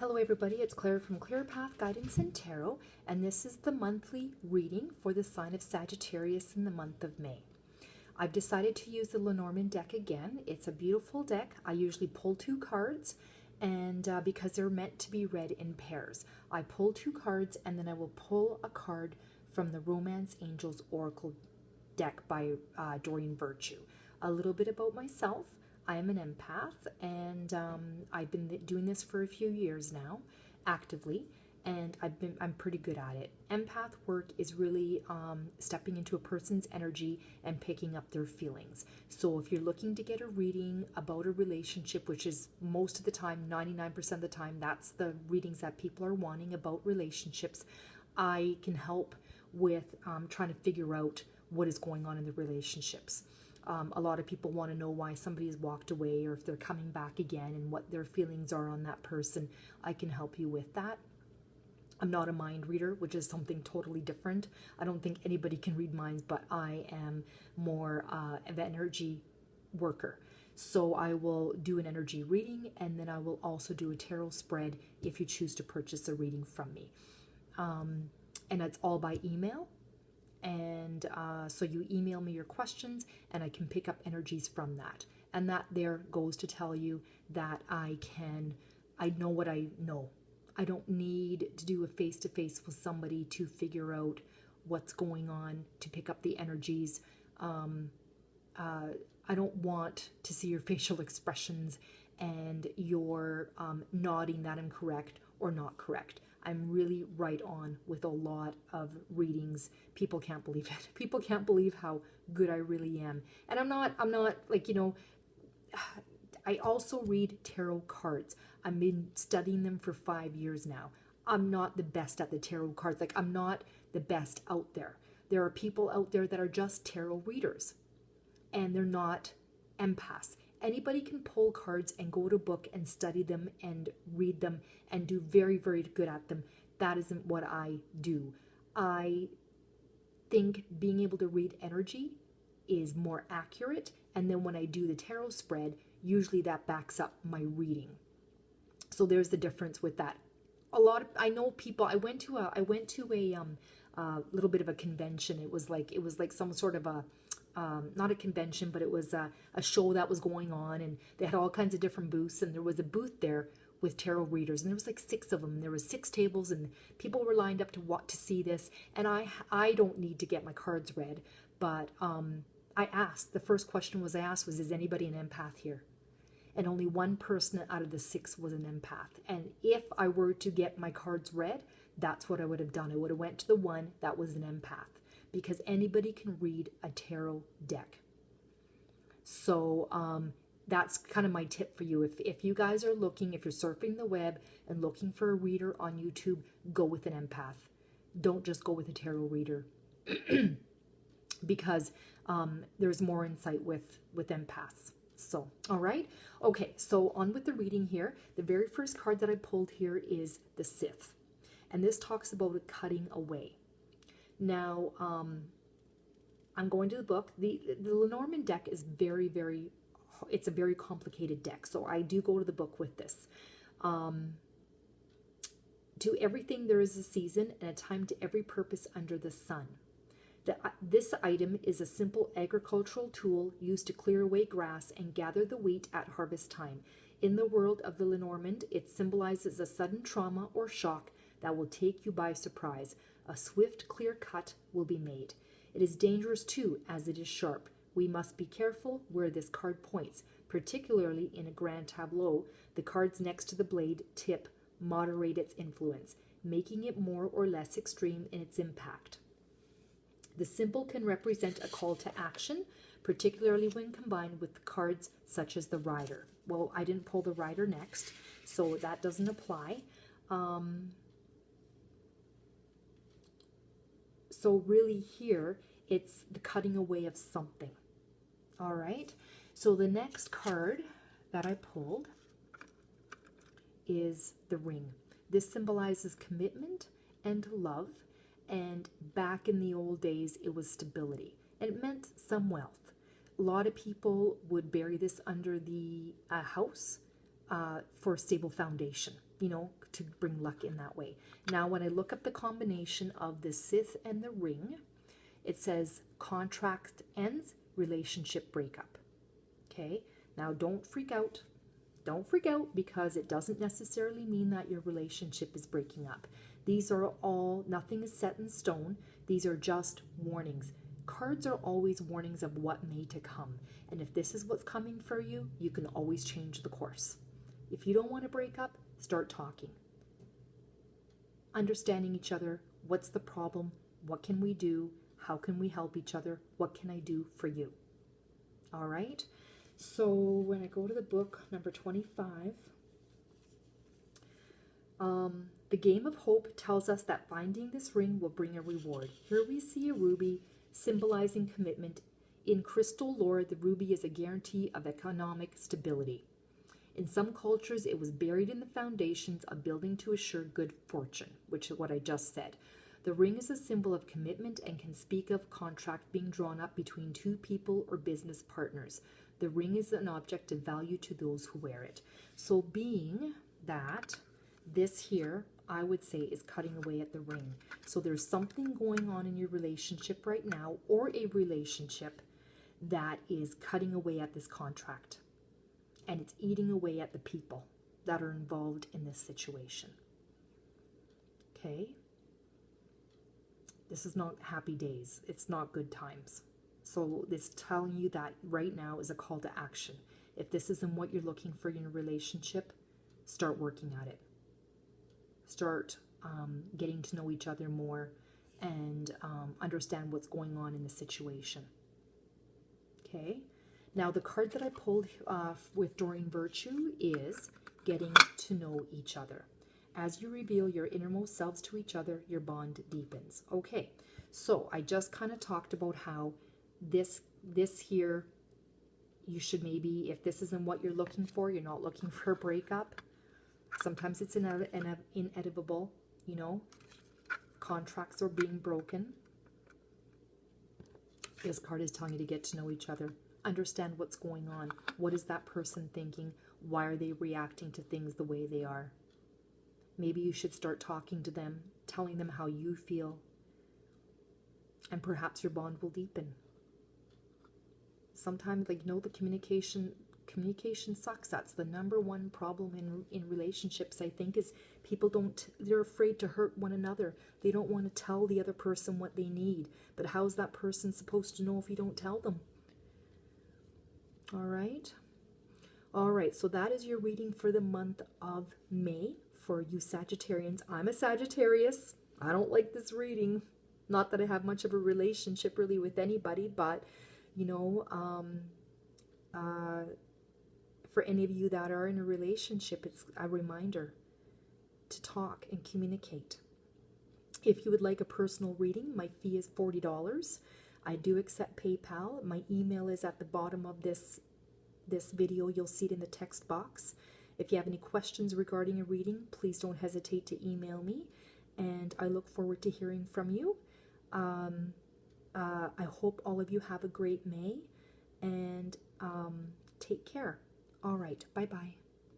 Hello everybody, it's Claire from Clear Path Guidance and Tarot, and this is the monthly reading for the sign of Sagittarius in the month of May. I've decided to use the Lenormand deck again. It's a beautiful deck. I usually pull two cards, and because they're meant to be read in pairs. I pull two cards, and then I will pull a card from the Romance Angels Oracle deck by Doreen Virtue. A little bit about myself. I am an empath, and I've been doing this for a few years now, actively, and I'm pretty good at it. Empath work is really stepping into a person's energy and picking up their feelings. So if you're looking to get a reading about a relationship, which is most of the time, 99% of the time, that's the readings that people are wanting about relationships, I can help with trying to figure out what is going on in the relationships. A lot of people want to know why somebody has walked away or if they're coming back again and what their feelings are on that person. I can help you with that. I'm not a mind reader, which is something totally different. I don't think anybody can read minds, but I am more of an energy worker. So I will do an energy reading, and then I will also do a tarot spread if you choose to purchase a reading from me. And that's all by email. And so you email me your questions and I can pick up energies from that. And that there goes to tell you that I know what I know. I don't need to do a face-to-face with somebody to figure out what's going on, to pick up the energies. I don't want to see your facial expressions and your nodding that I'm correct or not correct. I'm really right on with a lot of readings. People can't believe it. People can't believe how good I really am. And I'm not like, I also read tarot cards. I've been studying them for 5 years now. I'm not the best at the tarot cards. Like, I'm not the best out there. There are people out there that are just tarot readers, and they're not empaths. Anybody can pull cards and go to a book and study them and read them and do very, very good at them. That isn't what I do. I think being able to read energy is more accurate. And then when I do the tarot spread, usually that backs up my reading. So there's the difference with that. I know people, I went to a little bit of a convention. It was like some sort of a, not a convention, but it was a show that was going on, and they had all kinds of different booths, and there was a booth there with tarot readers, and there was like 6 of them. There was 6 tables, and people were lined up to see this. And I don't need to get my cards read, but I asked. The first question I asked was, is anybody an empath here? And only one person out of the 6 was an empath. And if I were to get my cards read, that's what I would have done. I would have went to the one that was an empath, because anybody can read a tarot deck. So that's kind of my tip for you. If you guys are looking, if you're surfing the web and looking for a reader on YouTube, go with an empath. Don't just go with a tarot reader because there's more insight with empaths. So, all right. Okay, so on with the reading here. The very first card that I pulled here is the Sith. And this talks about cutting away. Now, I'm going to the book. The Lenormand deck is it's a very complicated deck. So I do go to the book with this. To everything there is a season, and a time to every purpose under the sun. This item is a simple agricultural tool used to clear away grass and gather the wheat at harvest time. In the world of the Lenormand, it symbolizes a sudden trauma or shock that will take you by surprise. A swift, clear cut will be made. It is dangerous too, as it is sharp. We must be careful where this card points, particularly in a grand tableau. The cards next to the blade tip moderate its influence, making it more or less extreme in its impact. The symbol can represent a call to action, particularly when combined with cards such as the Rider. Well, I didn't pull the Rider next, so that doesn't apply. So really here, it's the cutting away of something. All right. So the next card that I pulled is the Ring. This symbolizes commitment and love. And back in the old days, it was stability. And it meant some wealth. A lot of people would bury this under the house for a stable foundation. you know, to bring luck in that way. Now, when I look up the combination of the Sith and the ring, it says contract ends, relationship breakup. Okay, now don't freak out. Don't freak out, because it doesn't necessarily mean that your relationship is breaking up. These are all, nothing is set in stone. These are just warnings. Cards are always warnings of what may to come. And if this is what's coming for you, you can always change the course. If you don't want to break up, start talking. Understanding each other. What's the problem? What can we do? How can we help each other? What can I do for you? All right. So when I go to the book, number 25, the game of hope tells us that finding this ring will bring a reward. Here we see a ruby symbolizing commitment. In crystal lore, the ruby is a guarantee of economic stability. In some cultures, it was buried in the foundations of building to assure good fortune, which is what I just said. The ring is a symbol of commitment and can speak of contract being drawn up between two people or business partners. The ring is an object of value to those who wear it. So being that this here, I would say, is cutting away at the ring. So there's something going on in your relationship right now, or a relationship that is cutting away at this contract. And it's eating away at the people that are involved in this situation. Okay? This is not happy days. It's not good times. So it's telling you that right now is a call to action. If this isn't what you're looking for in a relationship, start working at it. Start getting to know each other more and understand what's going on in the situation. Okay? Now, the card that I pulled with Doreen Virtue is getting to know each other. As you reveal your innermost selves to each other, your bond deepens. Okay, so I just kind of talked about how this here, you should maybe, if this isn't what you're looking for, you're not looking for a breakup. Sometimes it's inevitable, you know. Contracts are being broken. This card is telling you to get to know each other. Understand what's going on. What is that person thinking? Why are they reacting to things the way they are? Maybe you should start talking to them, telling them how you feel, and perhaps your bond will deepen. Sometimes, like, you know, the communication sucks. That's the number one problem in relationships, I think, is people they're afraid to hurt one another. They don't want to tell the other person what they need. But how's that person supposed to know if you don't tell them? All right. All right. So that is your reading for the month of May for you Sagittarians. I'm a Sagittarius. I don't like this reading. Not that I have much of a relationship really with anybody, but, you know, for any of you that are in a relationship, it's a reminder to talk and communicate. If you would like a personal reading, my fee is $40. I do accept PayPal. My email is at the bottom of this video. You'll see it in the text box. If you have any questions regarding a reading, please don't hesitate to email me, and I look forward to hearing from you. I hope all of you have a great May, and take care. All right, bye-bye.